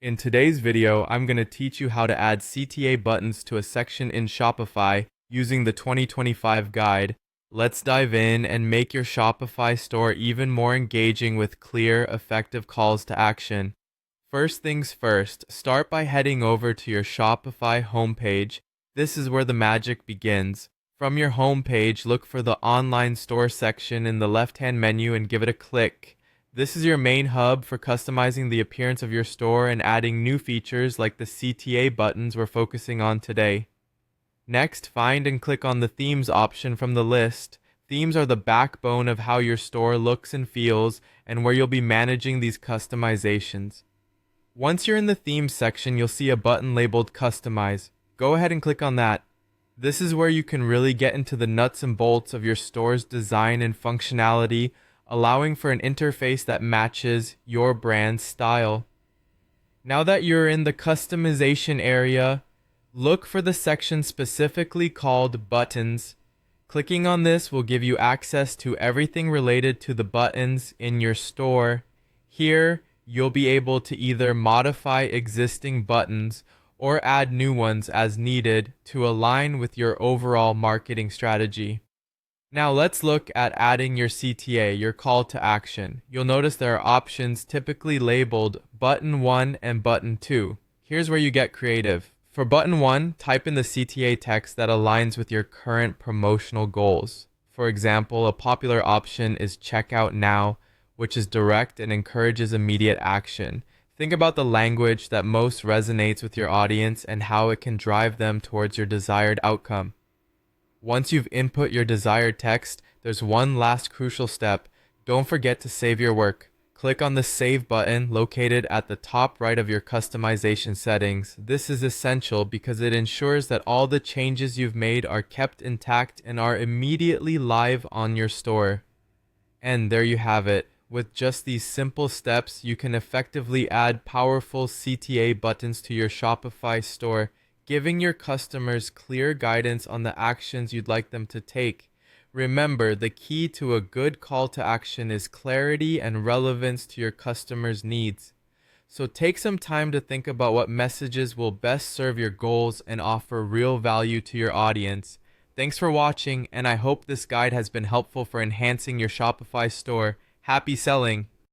In today's video, I'm going to teach you how to add CTA buttons to a section in Shopify using the 2025 guide. Let's dive in and make your Shopify store even more engaging with clear, effective calls to action. First things first, start by heading over to your Shopify homepage. This is where the magic begins. From your homepage, look for the online store section in the left-hand menu and give it a click. This is your main hub for customizing the appearance of your store and adding new features like the CTA buttons we're focusing on today. Next, find and click on the themes option from the list. Themes are the backbone of how your store looks and feels and where you'll be managing these customizations. Once you're in the themes section, you'll see a button labeled Customize. Go ahead and click on that. This is where you can really get into the nuts and bolts of your store's design and functionality, allowing for an interface that matches your brand's style. Now that you're in the customization area, look for the section specifically called Buttons. Clicking on this will give you access to everything related to the buttons in your store. Here, you'll be able to either modify existing buttons or add new ones as needed to align with your overall marketing strategy. Now let's look at adding your CTA, your call to action. You'll notice there are options typically labeled Button 1 and Button 2. Here's where you get creative. For Button 1, type in the CTA text that aligns with your current promotional goals. For example, a popular option is Checkout Now, which is direct and encourages immediate action. Think about the language that most resonates with your audience and how it can drive them towards your desired outcome. Once you've input your desired text, there's one last crucial step. Don't forget to save your work. Click on the Save button located at the top right of your customization settings. This is essential because it ensures that all the changes you've made are kept intact and are immediately live on your store. And there you have it. With just these simple steps, you can effectively add powerful CTA buttons to your Shopify store, giving your customers clear guidance on the actions you'd like them to take. Remember, the key to a good call to action is clarity and relevance to your customers' needs. So take some time to think about what messages will best serve your goals and offer real value to your audience. Thanks for watching, and I hope this guide has been helpful for enhancing your Shopify store. Happy selling!